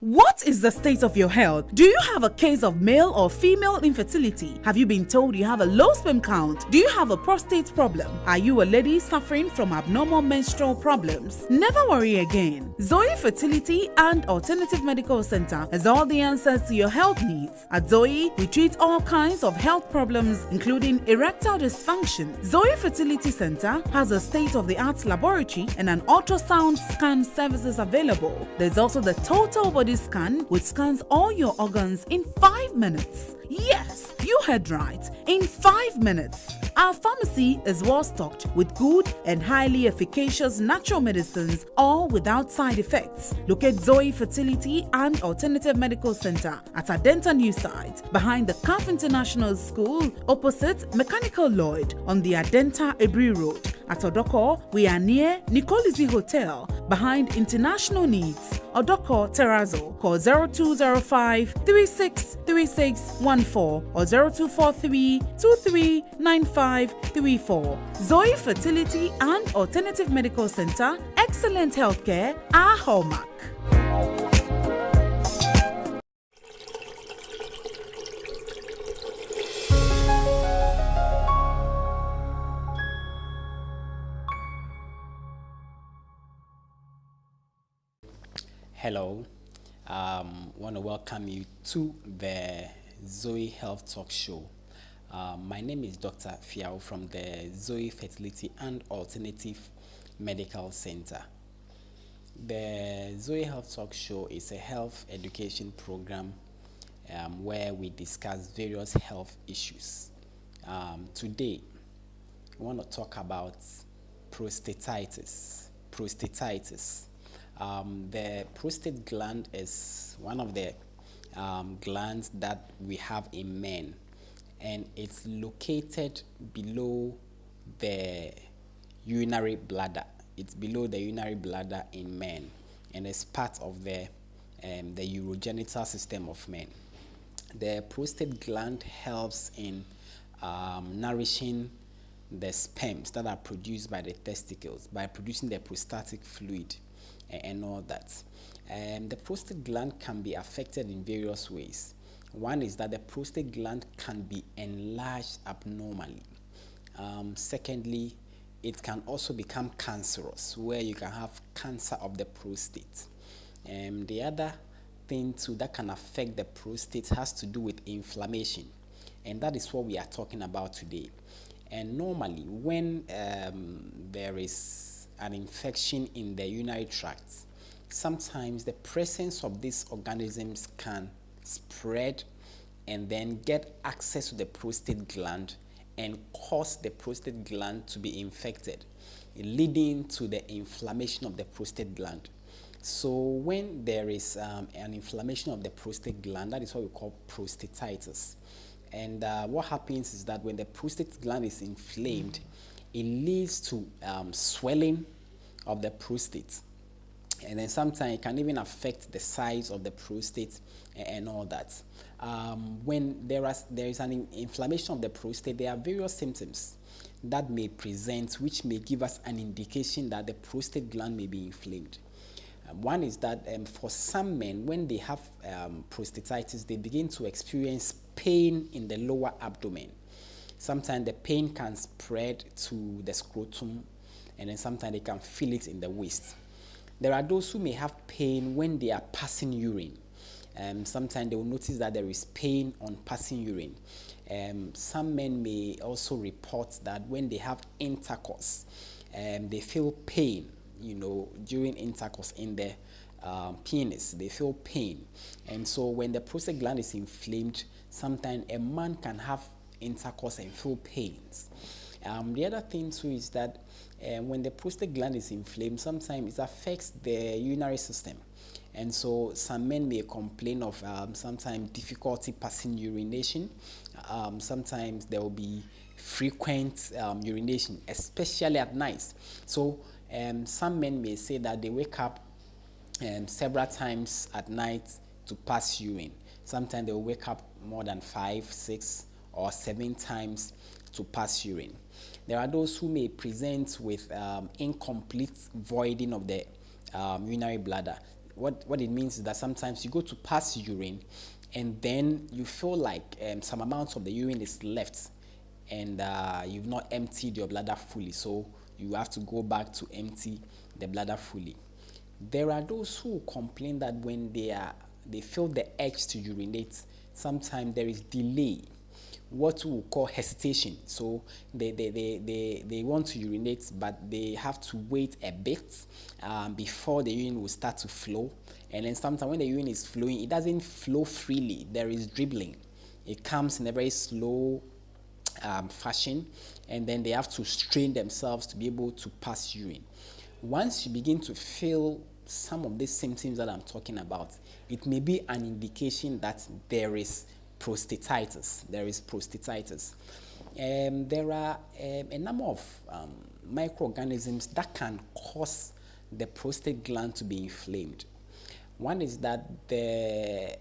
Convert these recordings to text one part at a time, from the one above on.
What is the state of your health? Do you have a case of male or female infertility? Have you been told you have a low sperm count? Do you have a prostate problem? Are you a lady suffering from abnormal menstrual problems? Never worry again. Zoe Fertility and Alternative Medical Center has all the answers to your health needs. At Zoe, we treat all kinds of health problems, including erectile dysfunction. Zoe Fertility Center has a state-of-the-art laboratory and an ultrasound scan services available. There's also the total body scan, which scans all your organs in 5 minutes. Yes, you heard right, in 5 minutes. Our pharmacy is well stocked with good and highly efficacious natural medicines, all without side effects. Locate Zoe Fertility and Alternative Medical Center at our Adenta new site behind the CAF International School opposite Mechanical Lloyd on the Adenta Ebri Road. At Odoko, we are near Nicolisi Hotel behind International Needs. Odoko Terrazzo. Call 0205 363614 or 0243 239534. Zoe Fertility and Alternative Medical Center. Excellent healthcare, our hallmark. Hello, want to welcome you to the Zoe Health Talk Show. My name is Dr. Fiao from the Zoe Fertility and Alternative Medical Center. The Zoe Health Talk Show is a health education program where we discuss various health issues. Today, we want to talk about prostatitis. The prostate gland is one of the glands that we have in men, and it's located below the urinary bladder. It's below the urinary bladder in men, and it's part of the urogenital system of men. The prostate gland helps in nourishing the sperms that are produced by the testicles by producing the prostatic fluid and all that. The prostate gland can be affected in various ways. One is that the prostate gland can be enlarged abnormally. Secondly, it can also become cancerous, where you can have cancer of the prostate. The other thing too that can affect the prostate has to do with inflammation, and that is what we are talking about today. And normally, when there is an infection in the urinary tract, sometimes the presence of these organisms can spread and then get access to the prostate gland and cause the prostate gland to be infected, leading to the inflammation of the prostate gland. So when there is an inflammation of the prostate gland, that is what we call prostatitis. And what happens is that when the prostate gland is inflamed, it leads to swelling of the prostate, and then sometimes it can even affect the size of the prostate and all that. When there is an inflammation of the prostate, there are various symptoms that may present, which may give us an indication that the prostate gland may be inflamed. One is that for some men, when they have prostatitis, they begin to experience pain in the lower abdomen. Sometimes the pain can spread to the scrotum, and then sometimes they can feel it in the waist. There are those who may have pain when they are passing urine. Sometimes they will notice that there is pain on passing urine. Some men may also report that when they have intercourse, they feel pain, during intercourse in the penis. They feel pain. And so when the prostate gland is inflamed, sometimes a man can have intercourse and feel pains. The other thing too is that when the prostate gland is inflamed, sometimes it affects the urinary system. And so some men may complain of sometimes difficulty passing urination. Sometimes there will be frequent urination, especially at night. So some men may say that they wake up several times at night to pass urine. Sometimes they will wake up more than 5, 6, or 7 times to pass urine. There are those who may present with incomplete voiding of the urinary bladder. what it means is that sometimes you go to pass urine, and then you feel like some amount of the urine is left, and you've not emptied your bladder fully, so you have to go back to empty the bladder fully. There are those who complain that when they feel the urge to urinate, sometimes there is delay, what we call hesitation. So they want to urinate, but they have to wait a bit before the urine will start to flow. And then sometimes when the urine is flowing, it doesn't flow freely. There is dribbling. It comes in a very slow fashion, and then they have to strain themselves to be able to pass urine. Once you begin to feel some of these symptoms that I'm talking about, it may be an indication that there is prostatitis. There are a number of microorganisms that can cause the prostate gland to be inflamed. One is that the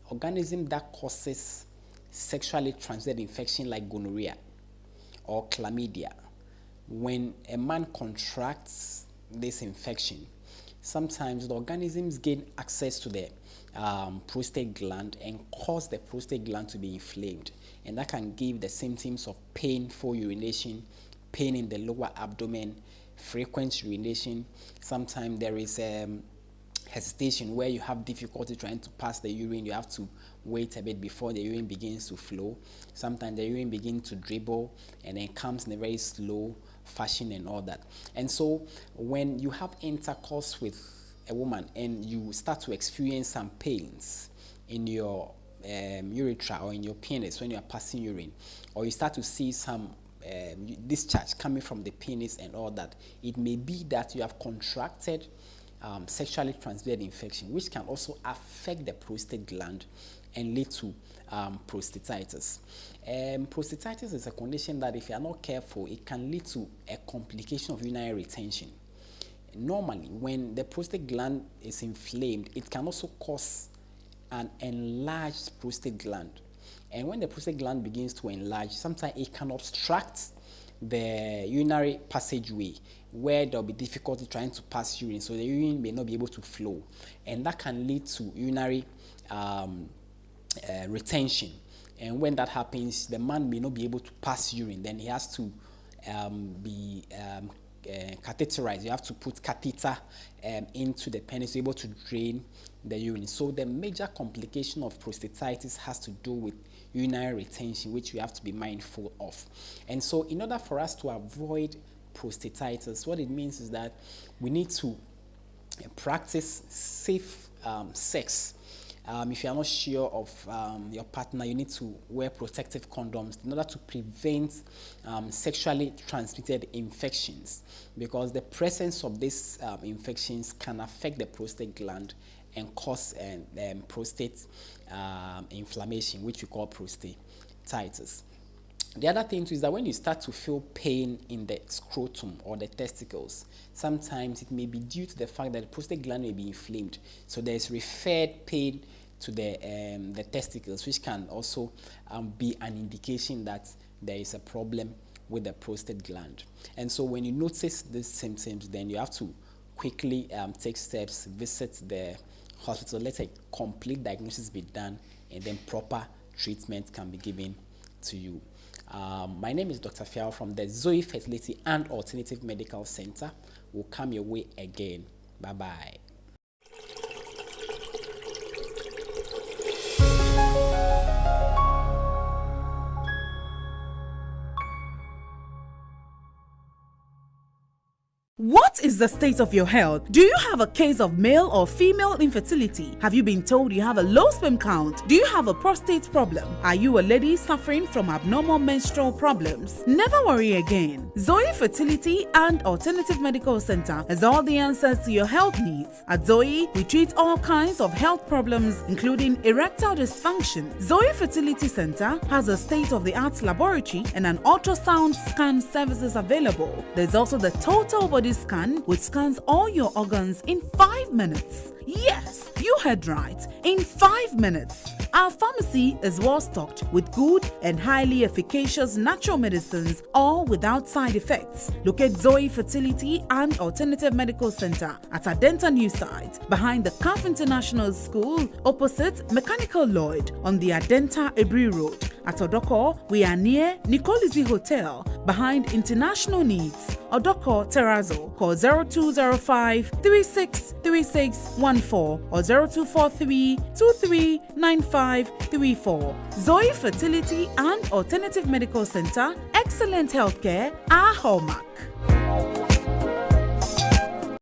organism that causes sexually transmitted infection like gonorrhea or chlamydia, when a man contracts this infection, sometimes the organisms gain access to the prostate gland and cause the prostate gland to be inflamed, and that can give the symptoms of painful urination, pain in the lower abdomen, frequent urination. Sometimes there is hesitation where you have difficulty trying to pass the urine. You have to wait a bit before the urine begins to flow. Sometimes the urine begins to dribble and then comes in a very slow fashion and all that. And so when you have intercourse with a woman and you start to experience some pains in your urethra or in your penis when you are passing urine, or you start to see some discharge coming from the penis and all that, it may be that you have contracted sexually transmitted infection, which can also affect the prostate gland and lead to prostatitis. Prostatitis is a condition that, if you are not careful, it can lead to a complication of urinary retention. Normally, when the prostate gland is inflamed, it can also cause an enlarged prostate gland. And when the prostate gland begins to enlarge, sometimes it can obstruct the urinary passageway, where there'll be difficulty trying to pass urine, so the urine may not be able to flow, and that can lead to urinary retention. And when that happens, the man may not be able to pass urine. Then he has to be catheterized. You have to put catheter into the penis to be able to drain the urine. So the major complication of prostatitis has to do with urinary retention, which we have to be mindful of. And so in order for us to avoid prostatitis, what it means is that we need to practice safe sex. If you are not sure of your partner, you need to wear protective condoms in order to prevent sexually transmitted infections, because the presence of these infections can affect the prostate gland and cause prostate inflammation, which we call prostatitis. The other thing too is that when you start to feel pain in the scrotum or the testicles, sometimes it may be due to the fact that the prostate gland may be inflamed. So there is referred pain to the testicles, which can also be an indication that there is a problem with the prostate gland. And so when you notice these symptoms, then you have to quickly take steps, visit the hospital, let a complete diagnosis be done, and then proper treatment can be given to you. My name is Dr. Fiao from the Zoe Fertility and Alternative Medical Center. We'll come your way again. Bye-bye. What is the state of your health? Do you have a case of male or female infertility? Have you been told you have a low sperm count? Do you have a prostate problem? Are you a lady suffering from abnormal menstrual problems? Never worry again. Zoe Fertility and Alternative Medical Center has all the answers to your health needs. At Zoe, we treat all kinds of health problems, including erectile dysfunction. Zoe Fertility Center has a state-of-the-art laboratory and an ultrasound scan services available. There's also the total body scan, which scans all your organs in 5 minutes. Yes, you heard right, in 5 minutes. Our pharmacy is well stocked with good and highly efficacious natural medicines, all without side effects. Locate Zoe Fertility and Alternative Medical Center at Adenta New Site, behind the CAF International School, opposite Mechanical Lloyd on the Adenta Ebri Road. At Odoko, we are near Nicolizi Hotel, behind International Needs. Odoko Terrazzo. Call 0205 363614 or 0243 239534. Zoe Fertility and Alternative Medical Center, excellent healthcare, our hallmark.